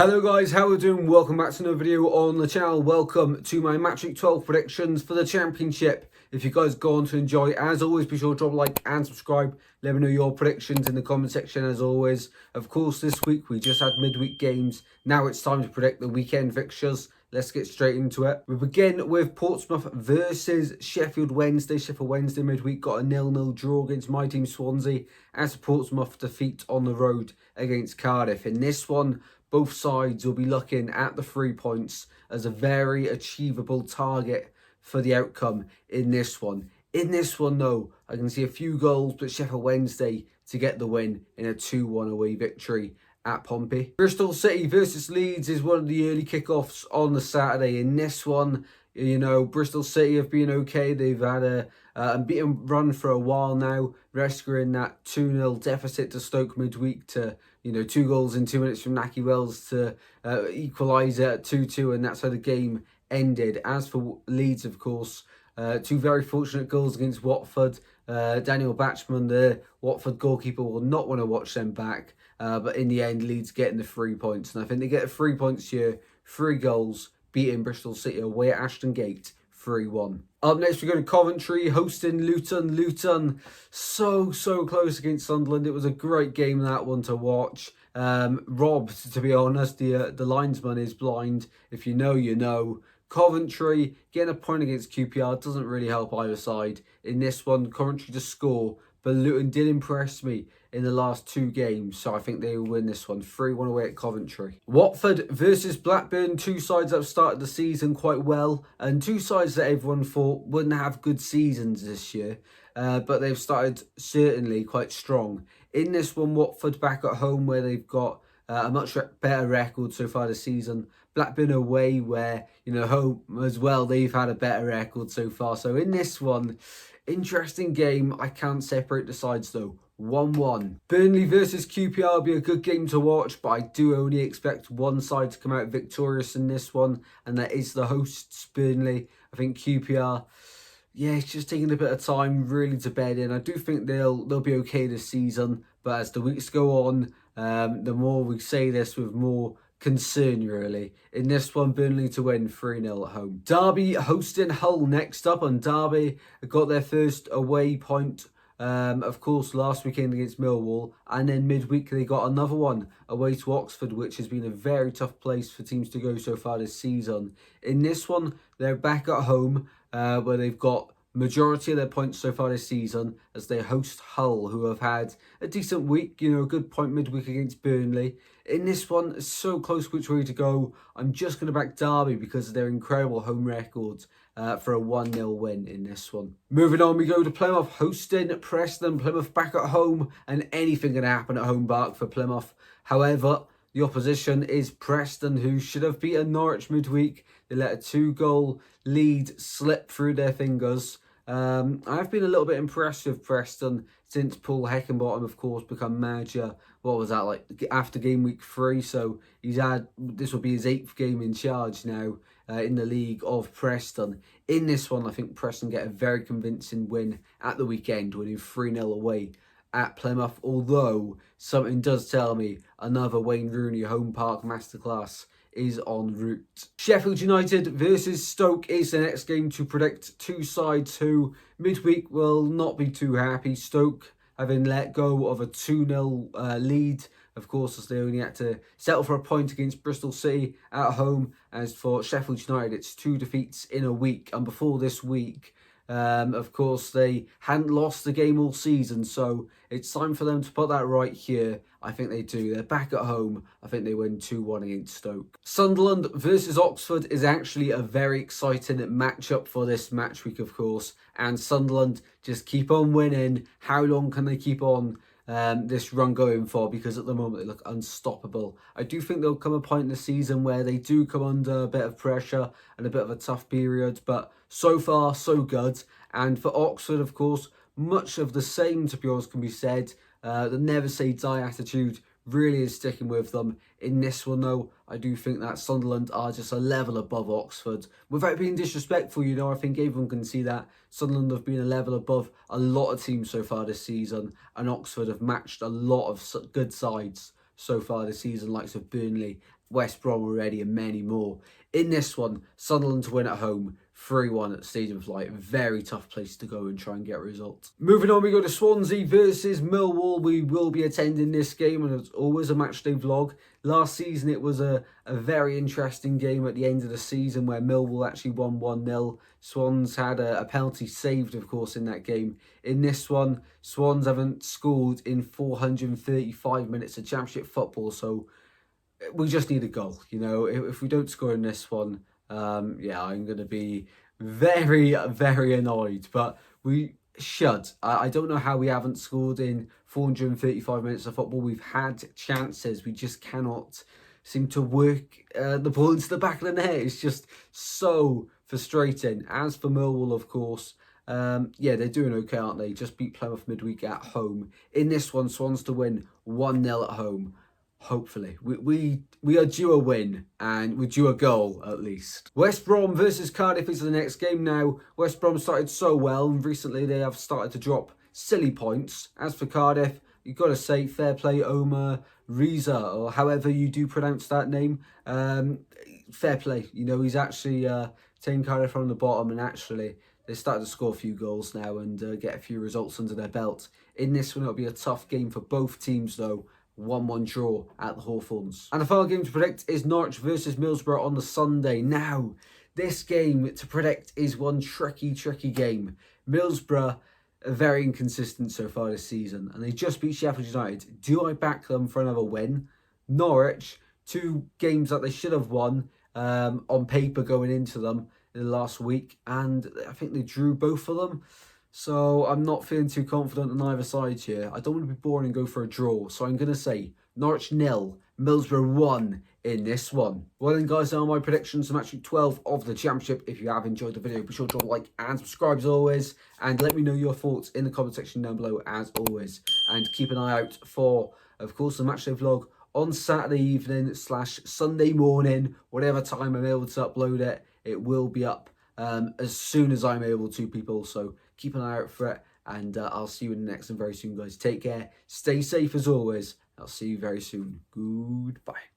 Hello guys, how are we doing? Welcome back to another video on the channel. Welcome to my Match Week 12 predictions for the Championship. If you guys go on to enjoy, as always, be sure to drop a like and subscribe. Let me know your predictions in the comment section as always. Of course, this week we just had midweek games. Now it's time to predict the weekend fixtures. Let's get straight into it. We begin with Portsmouth versus Sheffield Wednesday. Sheffield Wednesday midweek got a 0-0 draw against my team Swansea, as Portsmouth defeat on the road against Cardiff. In this one, both sides will be looking at the 3 points as a very achievable target for the outcome in this one. In this one, though, I can see a few goals, but Sheffield Wednesday to get the win in a 2-1 away victory at Pompey. Bristol City versus Leeds is one of the early kickoffs on the Saturday. In this one, you know, Bristol City have been okay. They've had a unbeaten run for a while now, rescuing that 2-0 deficit to Stoke midweek to, 2 goals in 2 minutes from Nahki Wells to equalise at 2-2, and that's how the game ended. As for Leeds, of course, 2 very fortunate goals against Watford. Daniel Batchman, the Watford goalkeeper, will not want to watch them back. But in the end, Leeds getting the 3 points. And I think they get the 3 points here, 3 goals, beating Bristol City away at Ashton Gate 3-1. Up next, we go to Coventry, hosting Luton. Luton, so close against Sunderland. It was a great game, that one, to watch. Robbed, to be honest. The linesman is blind. If you know, you know. Coventry getting a point against QPR doesn't really help either side. In this one, Coventry to score, but Luton did impress me in the last 2 games, so I think they will win this one. 3-1 away at Coventry. Watford versus Blackburn, 2 sides that have started the season quite well, and 2 sides that everyone thought wouldn't have good seasons this year, but they've started certainly quite strong. In this one, Watford back at home, where they've got a much better record so far this season. Blackburn away, where, home as well, they've had a better record so far. So in this one, interesting game. I can't separate the sides though. 1-1. Burnley versus QPR will be a good game to watch, but I do only expect one side to come out victorious in this one, and that is the hosts, Burnley. I think QPR, it's just taking a bit of time really to bed in. I do think they'll be okay this season, but as the weeks go on, the more we say this with more concern really. In this one, Burnley to win 3-0 at home. Derby hosting Hull next up, and Derby got their first away point, of course, last weekend against Millwall, and then midweek they got another one away to Oxford, which has been a very tough place for teams to go so far this season. In this one, they're back at home, where they've got majority of their points so far this season, as they host Hull, who have had a decent week, a good point midweek against Burnley. In this one, it's so close which way to go. I'm just going to back Derby because of their incredible home records for a 1-0 win in this one. Moving on, we go to Plymouth hosting Preston. Plymouth back at home, and anything can happen at home back for Plymouth. However, the opposition is Preston, who should have beaten Norwich midweek. They let a 2-goal lead slip through their fingers. I've been a little bit impressed with Preston since Paul Heckingbottom, of course, become manager. What was that, like after game week 3? So this will be his 8th game in charge now in the league of Preston. In this one, I think Preston get a very convincing win at the weekend, winning 3-0 away at Plymouth, although something does tell me another Wayne Rooney home park masterclass is en route. Sheffield United versus Stoke is the next game to predict. 2 sides who midweek will not be too happy. Stoke having let go of a 2-0 lead, of course, as they only had to settle for a point against Bristol City at home. As for Sheffield United, it's 2 defeats in a week, and before this week, of course, they hadn't lost the game all season, so it's time for them to put that right here. I think they do. They're back at home. I think they win 2-1 against Stoke. Sunderland versus Oxford is actually a very exciting matchup for this match week, of course, and Sunderland just keep on winning. How long can they keep on this run going for? Because at the moment they look unstoppable. I do think there'll come a point in the season where they do come under a bit of pressure and a bit of a tough period, but so far so good. And for Oxford, of course, much of the same, to be honest, can be said. The never say die attitude really is sticking with them. In this one, though, I do think that Sunderland are just a level above Oxford. Without being disrespectful, I think everyone can see that Sunderland have been a level above a lot of teams so far this season, and Oxford have matched a lot of good sides so far this season, likes of Burnley West Brom already, and many more. In this one, Sunderland to win at home, 3-1 at Stadium of Light. Very tough place to go and try and get a result. Moving on, we go to Swansea versus Millwall. We will be attending this game, and it's always a matchday vlog. Last season, it was a very interesting game at the end of the season where Millwall actually won 1-0. Swans had a penalty saved, of course, in that game. In this one, Swans haven't scored in 435 minutes of Championship football, so we just need a goal. You know, if we don't score in this one, yeah, I'm going to be very, very annoyed. But we should. I don't know how we haven't scored in 435 minutes of football. We've had chances. We just cannot seem to work the ball into the back of the net. It's just so frustrating. As for Millwall, of course, yeah, they're doing okay, aren't they? Just beat Plymouth midweek at home. In this one, Swans to win 1-0 at home. Hopefully. We are due a win, and we're due a goal at least. West Brom versus Cardiff is the next game now. West Brom started so well, and recently they have started to drop silly points. As for Cardiff, you've got to say fair play, Omar Reza, or however you do pronounce that name. Fair play. You know, he's actually taking Cardiff from the bottom, and actually they're starting to score a few goals now and get a few results under their belt. In this one, it'll be a tough game for both teams, though. 1-1 draw at the Hawthorns. And the final game to predict is Norwich versus Millsboro on the Sunday. Now, this game to predict is one tricky game. Millsboro are very inconsistent so far this season, and they just beat Sheffield United. Do I back them for another win? Norwich, 2 games that they should have won on paper going into them in the last week, and I think they drew both of them. So I'm not feeling too confident on either side here. I don't want to be boring and go for a draw. So I'm going to say Norwich 0, Millsboro 1 in this one. Well then guys, now my predictions for match week 12 of the Championship. If you have enjoyed the video, be sure to drop a like and subscribe as always. And let me know your thoughts in the comment section down below as always. And keep an eye out for, of course, the matchday vlog on Saturday evening / Sunday morning. Whatever time I'm able to upload it, it will be up as soon as I'm able to, people. So keep an eye out for it, and I'll see you in the next one very soon, guys. Take care, stay safe as always. I'll see you very soon. Goodbye.